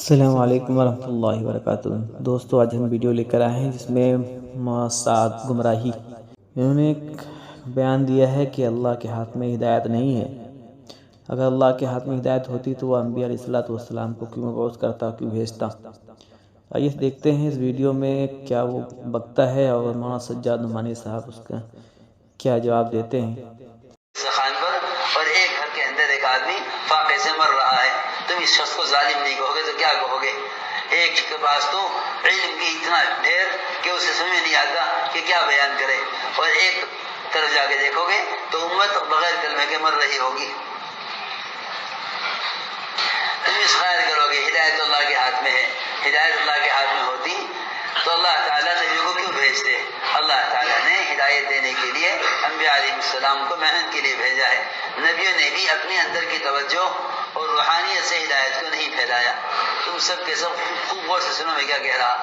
السلام علیکم ورحمۃ اللہ وبرکاتہ۔ دوستو، آج ہم ویڈیو لے کر آئے ہیں جس میں سعد گمراہی انہوں نے ایک بیان دیا ہے کہ اللہ کے ہاتھ میں ہدایت نہیں ہے۔ اگر اللہ کے ہاتھ میں ہدایت ہوتی تو وہ انبیاء علیہ السلام کو کیوں مبعوث کرتا، کیوں بھیجتا۔ آئیے دیکھتے ہیں اس ویڈیو میں کیا وہ بکتا ہے اور مولانا سجاد نعمانی صاحب اس کا کیا جواب دیتے ہیں۔ اور ایک گھر کے اندر ایک آدمی فاقے سے مر رہا ہے، تم اس شخص کو ظالم نہیں کہو گے تو کیا کہو گے؟ ایک کے پاس تو علم کی اتنا ڈھیر کہ اسے سمجھ نہیں آتا کہ کیا بیان کرے، اور ایک طرف جا کے دیکھو گے تو امت بغیر کلمے کے مر رہی ہوگی۔ تم اس خیر کرو گے ہدایت اللہ کے ہاتھ میں ہے، ہدایت اللہ کے ہاتھ میں ہوتی تو اللہ تعالیٰ نبی کو کیوں بھیجتے؟ اللہ تعالیٰ نے ہدایت دینے کے لیے انبیاء علیہ السلام کو محنت کے لیے بھیجا ہے۔ نبیوں نے بھی اپنے اندر کی توجہ اور روحانیت سے ہدایت کو نہیں پھیلایا۔ تم سب کے سب خوب غور سے سنو میں کیا کہہ رہا۔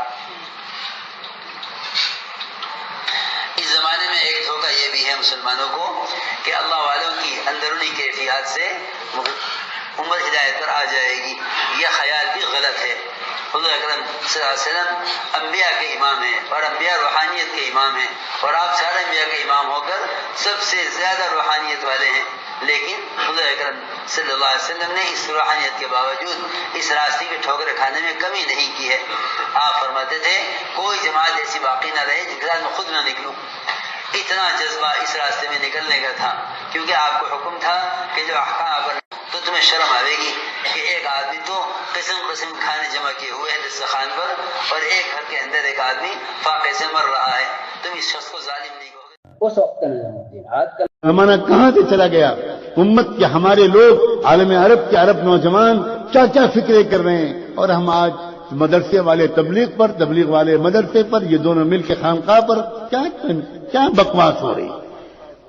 اس زمانے میں ایک دھوکہ یہ بھی ہے مسلمانوں کو کہ اللہ والوں کی اندرونی کیفیات سے امت ہدایت پر آ جائے گی، یہ خیال بھی غلط ہے۔ حضور اکرم صلی اللہ علیہ وسلم انبیاء کے امام ہیں اور انبیاء روحانیت کے امام ہیں، اور آپ سارے انبیاء کے امام ہو کر سب سے زیادہ روحانیت والے ہیں، لیکن حضور اکرم صلی اللہ علیہ وسلم نے اس روحانیت کے باوجود اس راستے کی ٹھوکر کھانے میں کمی نہیں کی ہے۔ آپ فرماتے تھے کوئی جماعت ایسی باقی نہ رہے جس کے ساتھ میں خود نہ نکلوں۔ اتنا جذبہ اس راستے میں نکلنے کا تھا، کیونکہ آپ کو حکم تھا کہ جو احکام پر تو تمہیں شرم آئے گی کہ ایک آدمی تو قسم قسم کھانے جمع کیے ہوئے ہیں دسترخوان پر، اور ایک گھر کے اندر ایک آدمی فاقے سے مر رہا ہے، تم اس شخص کو ظالم نہیں کہو گے۔ اس وقت جہاد کا زمانہ کہاں سے چلا گیا؟ امت کے ہمارے لوگ عالم عرب کے عرب نوجوان کیا کیا فکریں کر رہے ہیں، اور ہم آج مدرسے والے تبلیغ پر، تبلیغ والے مدرسے پر، یہ دونوں مل کے خانقاہ پر کیا بکواس ہو رہی،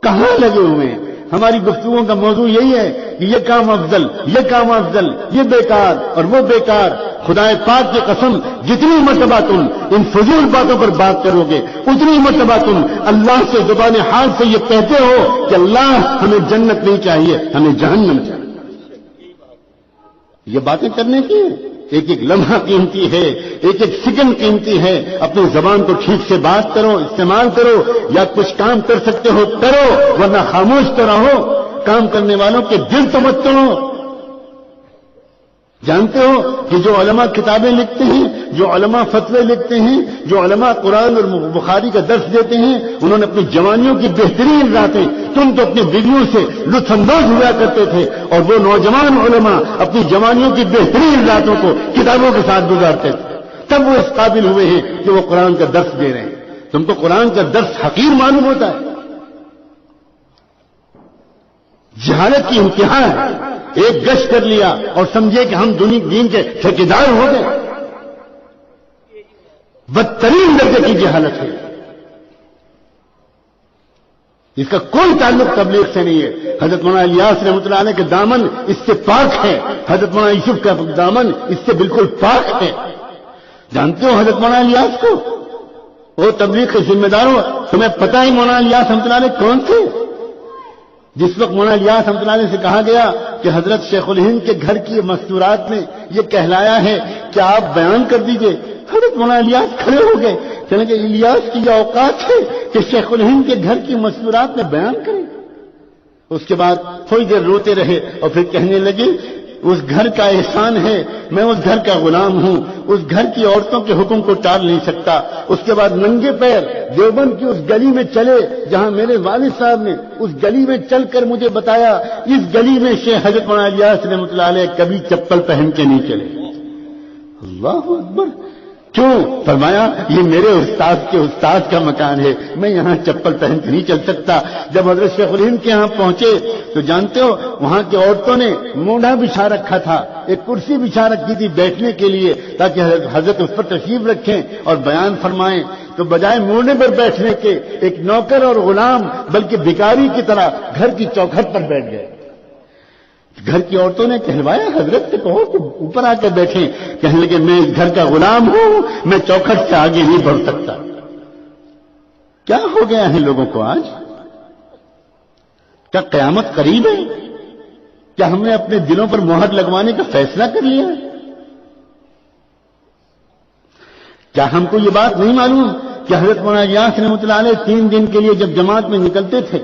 کہاں لگے ہوئے ہیں؟ ہماری گفتگو کا موضوع یہی ہے کہ یہ کام افضل، یہ کام افضل، یہ بیکار اور وہ بیکار۔ خدا پاک کی قسم، جتنی مرتبہ تم ان فضول باتوں پر بات کرو گے اتنی مرتبہ تم اللہ سے زبان حال سے یہ کہتے ہو کہ اللہ ہمیں جنت نہیں چاہیے، ہمیں جہنم چاہیے۔ یہ باتیں کرنے کی ایک ایک لمحہ قیمتی ہے، ایک ایک سیکنڈ قیمتی ہے۔ اپنی زبان کو ٹھیک سے بات کرو، استعمال کرو، یا کچھ کام کر سکتے ہو کرو، ورنہ خاموش تو رہو۔ کام کرنے والوں کے دل تو مت توڑو۔ جانتے ہو کہ جو علماء کتابیں لکھتے ہیں، جو علماء فتوے لکھتے ہیں، جو علماء قرآن اور بخاری کا درس دیتے ہیں، انہوں نے اپنی جوانیوں کی بہترین راتیں، تم تو اپنی بیویوں سے لطف اندوز ہوا کرتے تھے، اور وہ نوجوان علماء اپنی جوانیوں کی بہترین راتوں کو کتابوں کے ساتھ گزارتے تھے، تب وہ اس قابل ہوئے ہیں کہ وہ قرآن کا درس دے رہے ہیں۔ تم کو قرآن کا درس حقیر معلوم ہوتا ہے؟ جہالت کی انتہا ہے۔ ایک گشت کر لیا اور سمجھے کہ ہم دین کے ٹھیکیدار ہو گئے، بدترین درجے کی جہالت ہے۔ اس کا کوئی تعلق تبلیغ سے نہیں ہے۔ حضرت مولانا الیاس رحمۃ اللہ علیہ کے دامن اس سے پاک ہے، حضرت مولانا یوسف کا دامن اس سے بالکل پاک ہے۔ جانتے ہو حضرت مولانا الیاس کو؟ وہ تبلیغ کے ذمہ دار ہو، تمہیں پتہ ہی مولانا الیاس رحمۃ اللہ علیہ کون تھے؟ جس وقت مولانا الیاس رحمۃ اللہ علیہ سے کہا گیا کہ حضرت شیخ الہند کے گھر کی مستورات میں یہ کہلایا ہے کہ آپ بیان کر دیجئے، حضرت مولانا الیاس کھڑے ہو گئے، کہنے کہ الیاس کی یہ اوقات ہے کہ شیخ الہند کے گھر کی مستورات میں بیان کریں۔ اس کے بعد تھوڑی دیر روتے رہے اور پھر کہنے لگے اس گھر کا احسان ہے، میں اس گھر کا غلام ہوں، اس گھر کی عورتوں کے حکم کو ٹال نہیں سکتا۔ اس کے بعد ننگے پیر دیوبند کی اس گلی میں چلے جہاں میرے والد صاحب نے اس گلی میں چل کر مجھے بتایا اس گلی میں شیخ حضرت مولانا الیاس رحمۃ اللہ علیہ کبھی چپل پہن کے نہیں چلے۔ اللہ اکبر! کیوں؟ فرمایا یہ میرے استاد کے استاد کا مکان ہے، میں یہاں چپل پہن کے نہیں چل سکتا۔ جب حضرت شیخ الہند کے یہاں پہنچے تو جانتے ہو وہاں کی عورتوں نے مونڈا بچھا رکھا تھا، ایک کرسی بچھا رکھی تھی بیٹھنے کے لیے تاکہ حضرت اس پر تشریف رکھیں اور بیان فرمائیں، تو بجائے مونڈے پر بیٹھنے کے ایک نوکر اور غلام بلکہ بھکاری کی طرح گھر کی چوکھٹ پر بیٹھ گئے۔ گھر کی عورتوں نے کہلوایا حضرت سے کہو کہ اوپر آ کے بیٹھیں، کہنے لگے میں اس گھر کا غلام ہوں، میں چوکھٹ سے آگے نہیں بڑھ سکتا۔ کیا ہو گیا ہے لوگوں کو آج؟ کیا قیامت قریب ہے؟ کیا ہم نے اپنے دلوں پر مہر لگوانے کا فیصلہ کر لیا ہے؟ کیا ہم کو یہ بات نہیں معلوم کہ حضرت مولانا الیاس رحمۃ اللہ علیہ 3 دن کے لیے جب جماعت میں نکلتے تھے،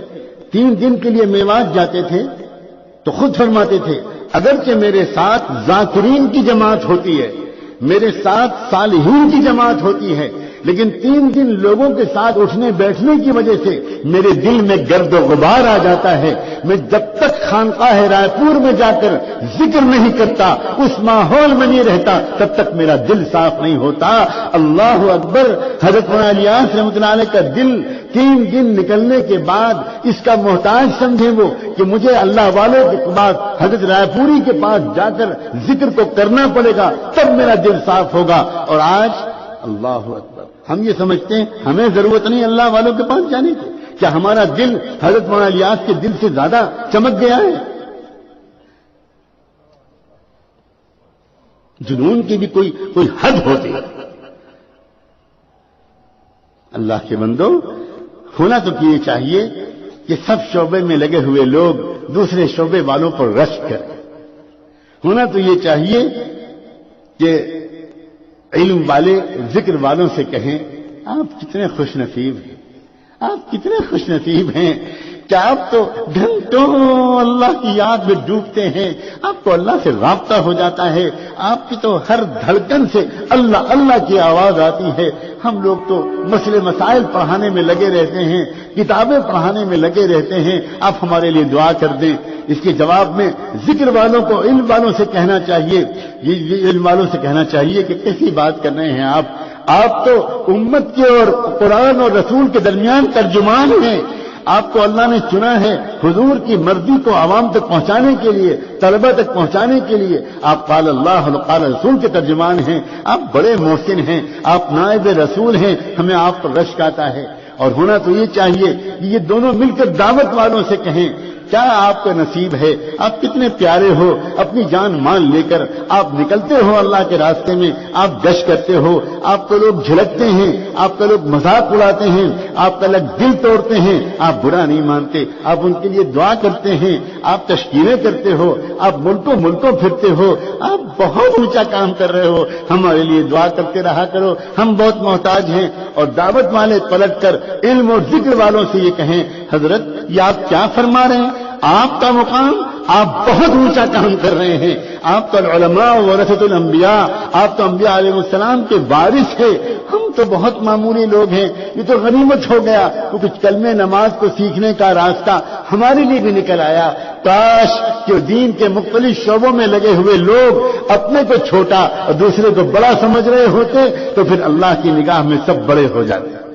3 دن کے لیے میوات جاتے تھے تو خود فرماتے تھے اگرچہ میرے ساتھ ذاکرین کی جماعت ہوتی ہے، میرے ساتھ صالحین کی جماعت ہوتی ہے، لیکن 3 دن لوگوں کے ساتھ اٹھنے بیٹھنے کی وجہ سے میرے دل میں گرد و غبار آ جاتا ہے۔ میں جب تک خانقاہ رائے پور میں جا کر ذکر نہیں کرتا، اس ماحول میں نہیں رہتا، تب تک میرا دل صاف نہیں ہوتا۔ اللہ اکبر! حضرت مولانا الیاس رحمۃ اللہ علیہ کا دل 3 دن نکلنے کے بعد اس کا محتاج سمجھے وہ کہ مجھے اللہ والوں کے بعد حضرت رائے پوری کے پاس جا کر ذکر کو کرنا پڑے گا، تب میرا دل صاف ہوگا۔ اور آج اللہ اکبر، ہم یہ سمجھتے ہیں ہمیں ضرورت نہیں اللہ والوں کے پاس جانے کی۔ کیا ہمارا دل حضرت مولانا الیاس کے دل سے زیادہ چمک گیا ہے؟ جنون کی بھی کوئی حد ہوتی ہے۔ اللہ کے بندو، ہونا تو یہ چاہیے کہ سب شعبے میں لگے ہوئے لوگ دوسرے شعبے والوں پر رشک کریں۔ ہونا تو یہ چاہیے کہ علم والے ذکر والوں سے کہیں آپ کتنے خوش نصیب ہیں، آپ کتنے خوش نصیب ہیں کہ آپ تو گھنٹوں اللہ کی یاد میں ڈوبتے ہیں، آپ کو اللہ سے رابطہ ہو جاتا ہے، آپ کی تو ہر دھڑکن سے اللہ اللہ کی آواز آتی ہے۔ ہم لوگ تو مسئلے مسائل پڑھانے میں لگے رہتے ہیں، کتابیں پڑھانے میں لگے رہتے ہیں، آپ ہمارے لیے دعا کر دیں۔ اس کے جواب میں ذکر والوں کو علم والوں سے کہنا چاہیے، علم والوں سے کہنا چاہیے کہ کیسی بات کر رہے ہیں آپ تو امت کے اور قرآن اور رسول کے درمیان ترجمان ہیں۔ آپ کو اللہ نے چنا ہے حضور کی مرضی کو عوام تک پہنچانے کے لیے، طلبہ تک پہنچانے کے لیے۔ آپ قال اللہ و قال رسول کے ترجمان ہیں، آپ بڑے محسن ہیں، آپ نائب رسول ہیں، ہمیں آپ پر رشک آتا ہے۔ اور ہونا تو یہ چاہیے کہ یہ دونوں مل کر دعوت والوں سے کہیں کیا آپ کا نصیب ہے، آپ کتنے پیارے ہو، اپنی جان مان لے کر آپ نکلتے ہو اللہ کے راستے میں، آپ گشت کرتے ہو، آپ کو لوگ جھلکتے ہیں، آپ کا لوگ مذاق اڑاتے ہیں، آپ کا لوگ دل توڑتے ہیں، آپ برا نہیں مانتے، آپ ان کے لیے دعا کرتے ہیں، آپ تشکیلیں کرتے ہو، آپ ملکوں پھرتے ہو، آپ بہت اونچا کام کر رہے ہو، ہمارے لیے دعا کرتے رہا کرو، ہم بہت محتاج ہیں۔ اور دعوت والے پلٹ کر علم اور ذکر والوں سے یہ کہیں حضرت یہ آپ کیا فرما رہے ہیں، آپ کا مقام، آپ بہت اونچا کام کر رہے ہیں، آپ تو علماء ورثۃ الانبیاء، آپ تو انبیاء علیہ السلام کے وارث ہیں، ہم تو بہت معمولی لوگ ہیں، یہ تو غنیمت ہو گیا وہ کچھ کلمہ نماز کو سیکھنے کا راستہ ہمارے لیے بھی نکل آیا۔ کاش کہ دین کے مختلف شعبوں میں لگے ہوئے لوگ اپنے کو چھوٹا اور دوسرے کو بڑا سمجھ رہے ہوتے تو پھر اللہ کی نگاہ میں سب بڑے ہو جاتے۔